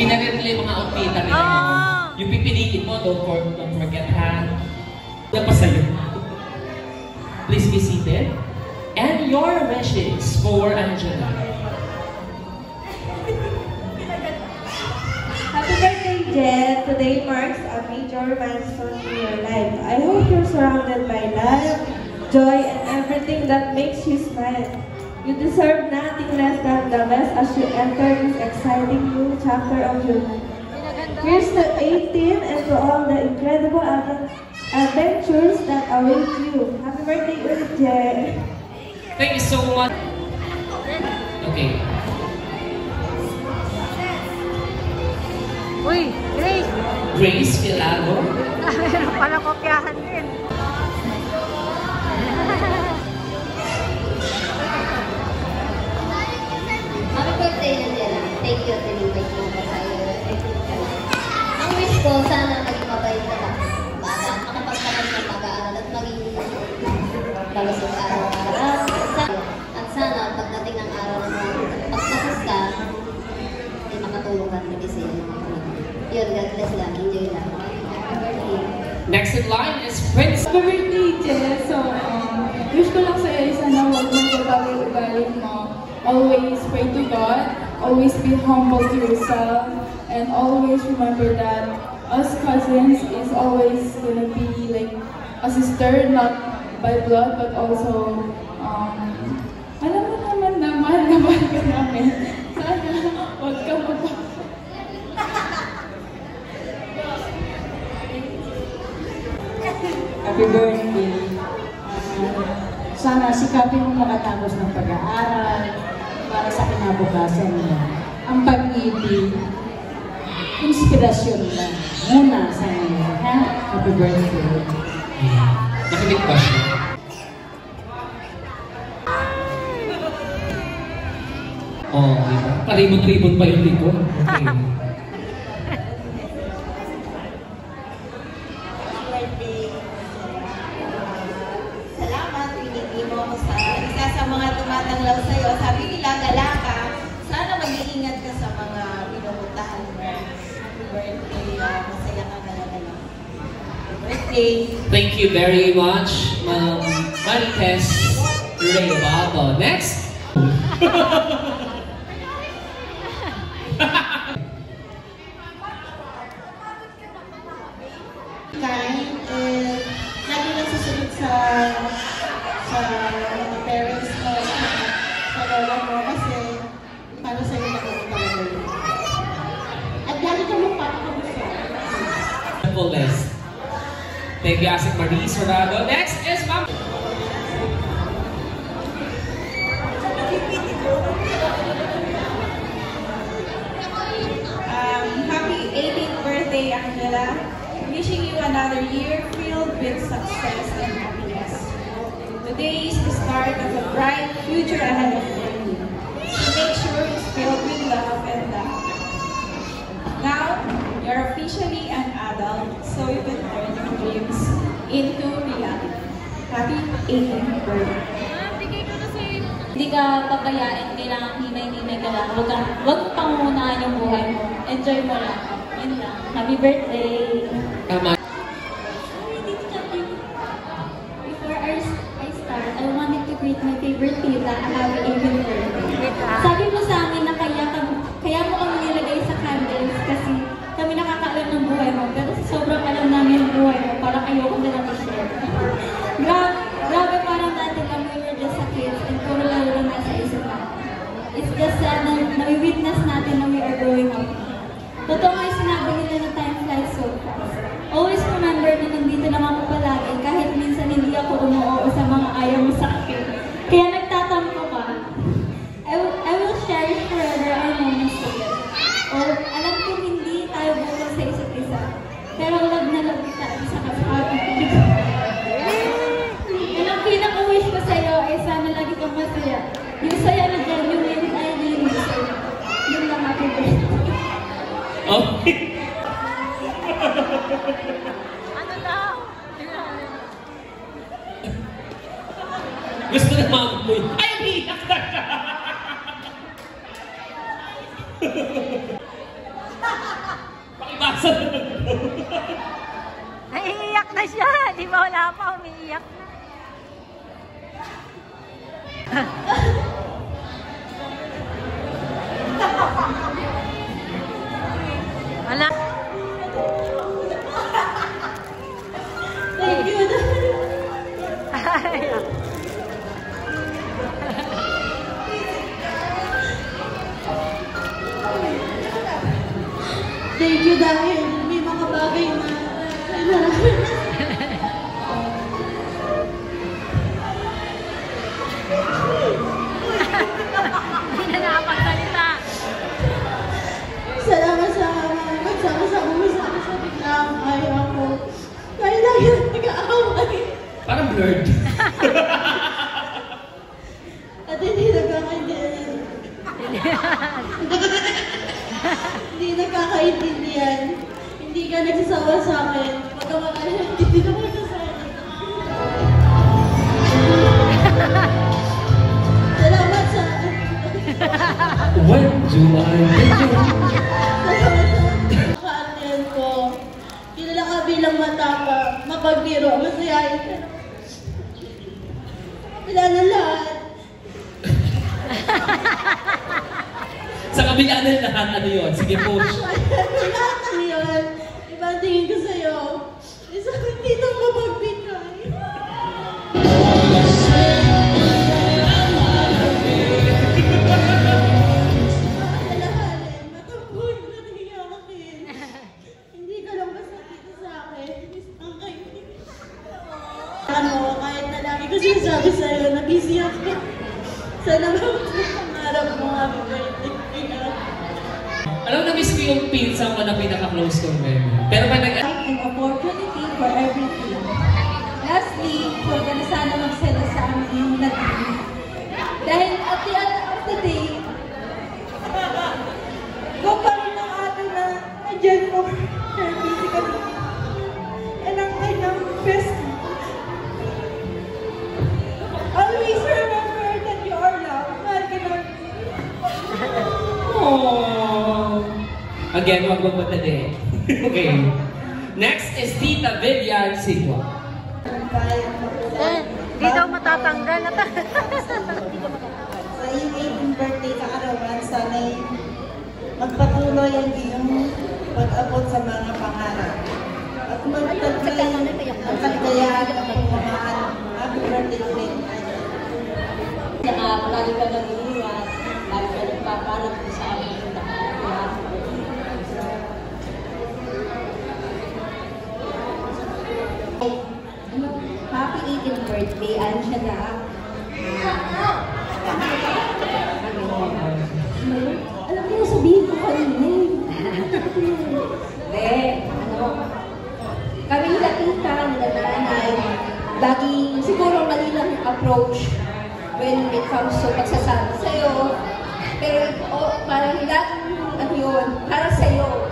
Kinalit nila yung mga outfita nila. Yung pipiliin mo, don't forget ha. Napasayo. Please be seated. And your wishes for Angela. Happy birthday, Jen. Today marks a major milestone in your life. I hope you're surrounded by love, joy, and everything that makes you smile. You deserve nothing less than the best as you enter this exciting new chapter of your life. Here's to 18 and to all the incredible adventures that await you. Happy birthday, Jen. Thank you so much. Okay. Uy, Grace! Grace Ilago. Meron pala kopyahan din. Happy birthday, Angela. Thank you, Tinibay ko sa iyo. Ang wish ko, sana maging mabait ka lang. Para makapagtagal ng pag-aaral at maging balusog araw-araw. At sana, pagdating ng araw na pagtapos ka, ay makatulong ka na kasi yun, God bless lang. Enjoy lang. Next in line is Prince. Happy birthday, Jess. So, wish ko lang sa'yo, sana huwag mong babawi-ugali mo. Always pray to God, always be humble to yourself, and always remember that us cousins is always gonna be like a sister, not by blood, but also, alam mo naman na mahal ka namin. Sana huwag ka Happy birthday. Sana sikapin mo makatapos ng pag-aaral para sa kinabukasan mo. Ang pag-ibig, inspirasyon lang muna sa iyo. Ha? Happy birthday. Nakinig ba siya? Oh, diba? Palibot-libot pa yung likod. Okay. Tumatanglaw sa'yo. Sabi nila, galaka, sana mag-iingat ka sa mga pinuputahan mo. Happy birthday. Masaya ka talaga lang. Happy birthday. Thank you very much, Ma'am Marites Reybato. Next! Kind and lagi lang susunod sa mga parents mo, sa lola mo, kasi para sa'yo nakakapagod. At lagi ka mong papakagusto. Full list. Thank you, Asik Marie Sorado. Next is Ma'am. Happy 18th birthday, Angela. Wishing you another year filled with success and happiness. Today is the start of a bright future ahead of you. So make sure it's filled with love and love. Now, you're officially an adult, so you can turn your dreams into reality. Happy 18th birthday. Hindi ka papayain, kailangan himay-himay ka lang. Huwag pangungunahan yung buhay mo. Enjoy mo lang. Yun lang. Happy birthday! Tama. Before I start, I wanted to greet my favorite tita, happy 18th birthday. Sabi mo sa amin na kaya mo kami nilagay sa candles kasi kami nakakaalam ng buhay mo. Pero sobrang alam namin ang buhay mo, parang ayoko na lang i-share. Grabe, parang dati lang we were just a kids and puro lalo lang nasa isip natin. It's just that na-witness natin na we are growing up. Totoo nga yung sinabi nila na time flies so fast. Always remember na nandito lang ako palagi kahit minsan hindi ako umuoo sa mga ayaw mo sa akin. Kaya nagtatampo ka. I will cherish forever our moments together. Or alam ko hindi tayo bukod sa isa't isa. Pero love na love kita isa ka sa akin. And ang pinaka-wish ko sa'yo ay sana lagi kang masaya. Yung saya na genuine ay hindi sa'yo. Yun lang, happy birthday. Okay. Ano daw? Gusto na mama mo yun. Ay, umiyak na siya! Naiiyak na siya. Di ba wala pa, umiiyak na. Wala. Thank you. Thank you dahil may mga bagay na Hindi na nakapagsalita. salamat sa magsama-sama mo sa akin sa biglang ayaw ko. Dahil lagi na nag-aaway. Parang blurred. At hindi nagkakaintindihan. Hindi nagkakaintindihan. Hindi ka nagsasawa sa akin. Pagkamakala, hindi naman ka sa akin. Salamat sa... When do I Kaanyan ko. Kilala ka bilang matapang, mapagbiro, masayahin ka. Wala na lahat. Sa kabila ng lahat, ano yun? Sige, push. Lahat na yun. Ibang tingin ko sa'yo. Isang hindi na mapagbigay. Alalahanin, matampuin na nangyayakapin. Hindi ka lang basta dito sa akin. Isang kaibigan. Ano, kahit na lagi ko sinasabi sa'yo na busy ako. Sana pangarap mo happy birthday. Alam na miss ko yung pizza ko na pinaka-close kong memory. Pero pag nag- An opportunity for everything. Lastly, huwag ka na sana magsala sa amin yung nag-ibig. Dahil at the end of the day, go pa rin ang atin na andyan mo, physically. And ang kanyang best. Always remember that you are loved. Mahal ka naman. Aww. Again, wag magmadali. Okay. Next is Tita Vivian Sigua. Di daw matatanggal. Sa iyong 18th birthday kaarawan, sana'y magpatuloy ang iyong pag-abot sa mga pangarap. At magtaglay ang kaligayahan at pagmamahal. Happy birthday ulit. Lagi ka nang iiwan, lagi ka nagpapalag sa amin yung nakakaya. Happy 18th birthday, Angela. Alam mo, sabihin ko kanina eh. Hindi, kami nila tita, nila nanay, laging siguro mali lang yung approach when it comes to pagsasabi sa'yo. Pero parang laging ano yun, para sa'yo.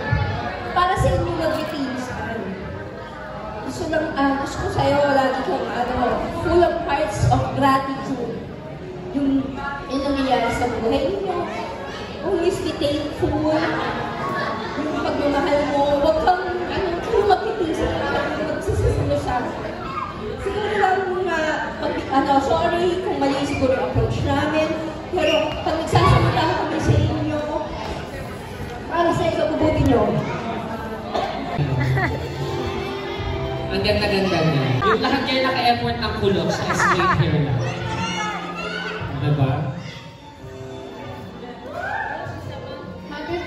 Para sa inyo mag-itinsan. Gusto ko sa'yo, lagi kang full of hearts of gratitude. Yung nangyayari sa buhay niyo. Always be thankful. Yung pagmamahal mo, huwag kang mag-itinsan na magsasasalo sa akin. Siguro lang sorry kung mali siguro yung approach namin. Pero pag nagsasalita kami sa inyo, para sa ikabubuti nyo. Ang ganda-ganda niya. Yung lahat kayo naka-effort ng kulot sa straight hair lang. Diba? Happy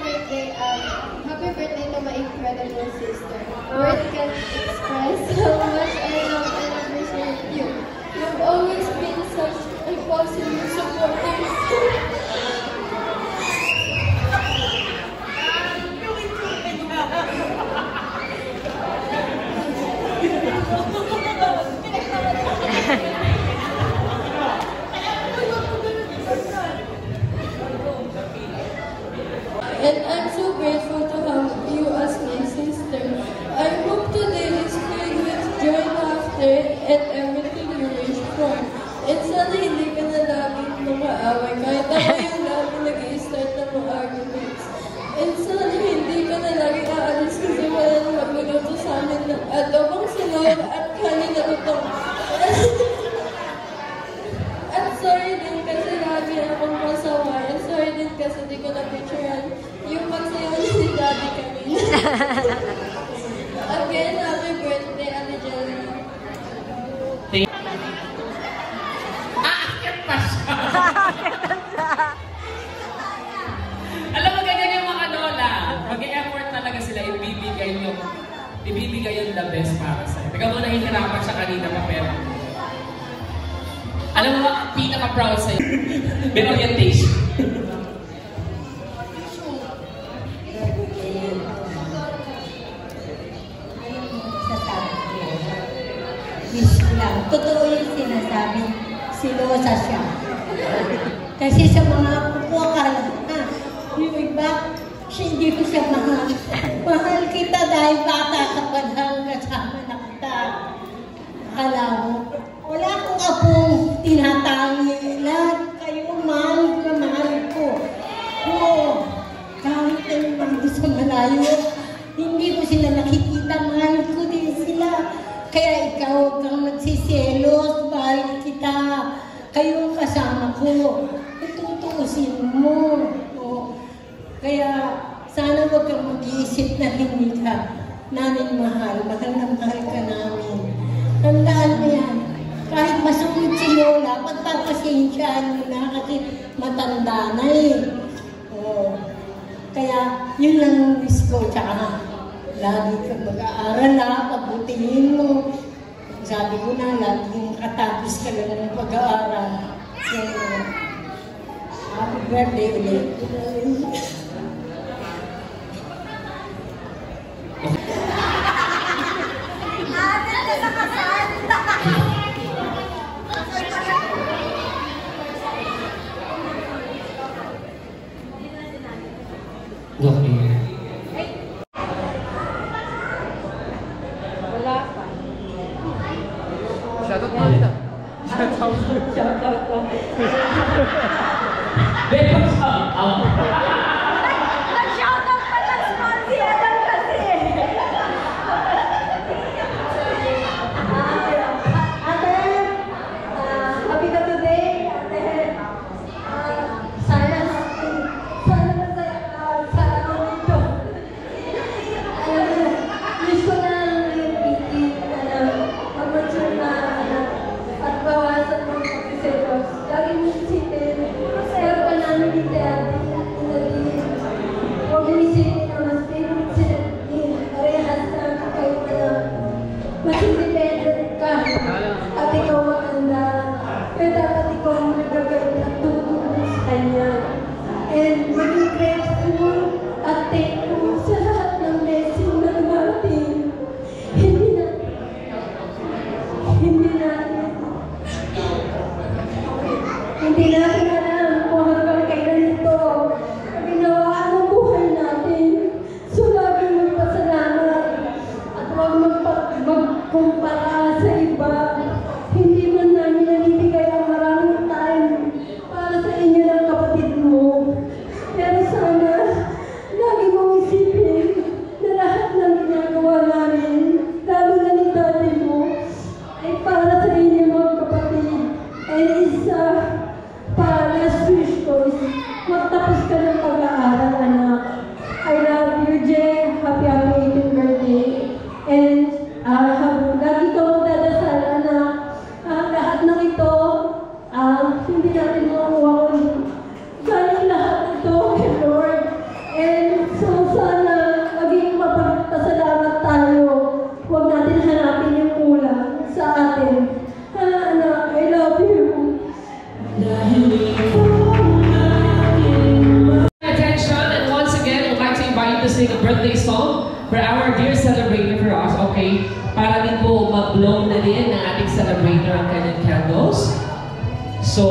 birthday to my incredible sister. Words can express how much I love and appreciate you. You've always been such a positive supporter. And I'm so grateful to have you as my sister. I hope today is filled with joy, laughter, and everything you wish for. And sana hindi ka na laging nakaaway kahit ako yung laging nag-i-start na mga arguments. And sana hindi ka na laging aalis kasi kasi di ko na-picturean yung magsayaw niya si Daddy kanina. Again, happy birthday, Ate Jelly. Aakyat pa siya! Alam mo, ganyan yung mga lola. Mag-e-effort talaga sila, ibibigay yung the best para sa'yo. Teka mo, nahihirapan siya kanina pa, pero alam mo, pinaka-proud sa'yo. May orientation. Totoo yung sinasabi, silosa siya. Kasi sa mga kukuha yung iba, hindi ko siya mahal. Mahal kita dahil bata ka pa lang kasama na kita. Akala mo, wala akong apong tinatangi. Lahat kayo, mahal ko. Oo, kahit tayo nandito sa malayo, hindi ko sila nakikita, mahal ko din sila. Kaya ikaw, huwag kang nagsiselos, mahal kita. Kayo ang kasama ko. Itutuusin mo. O, kaya sana huwag kang mag-iisip na hindi ka namin mahal. Mahal na mahal ka namin. Tandaan mo yan. Kahit masungit si Lola, pagpapasensyaan mo na kasi matanda na eh. O, kaya yun lang ang wish ko. Tsaka lagi kang mag-aaral pabutihin mo. Sabi ko na, laging katapos ka lang ng pag-aaral. So, happy birthday ulit. Okay. Nag-shoutout pa ng small si Adam kasi. Ate, happy ka today, ate. Sana masaya ka sa araw nito. Wish ko na yung PT, mag-mature na at bawasan mo yung pagsiselos. Lagi mo isipin, masaya ka namin ni Daddy. Huwag mo isipin na mas pinag sila din. Parehas lang kayo na mas independent ka. At ikaw maganda. Kaya dapat ikaw ang nagagawin at tutulong sa kanya. And maging grateful at thankful sa lahat ng blessing na dumating. Hindi natin alam kung hanggang kailan ito ginawaan ang buhay natin. So lagi magpasalamat at huwag magkumpara sa iba. Hindi man namin nanibigay ang maraming time para sa inyo ng kapatid mo. Pero sana lagi mong isipin na lahat ng ginagawa namin, lalo na ni Daddy mo, ay para sa inyo mga kapatid. And isa para wish ko is magtapos ka ng pag-aaral, anak. I love you, Jay. Happy 18th birthday. And lagi ko magdadasal, anak. Lahat ng ito, hindi natin makuha kung galing lahat ito kay Lord. And so sana maging mapagpasalamat tayo. Huwag natin hanapin yung kulang sa atin. Anak, I love you. Attention, and once again, I'd like to invite you to sing a birthday song for our dear celebrator for us, okay? Para din po mag-blow na din ng ating celebrator ang kanyang candles. So,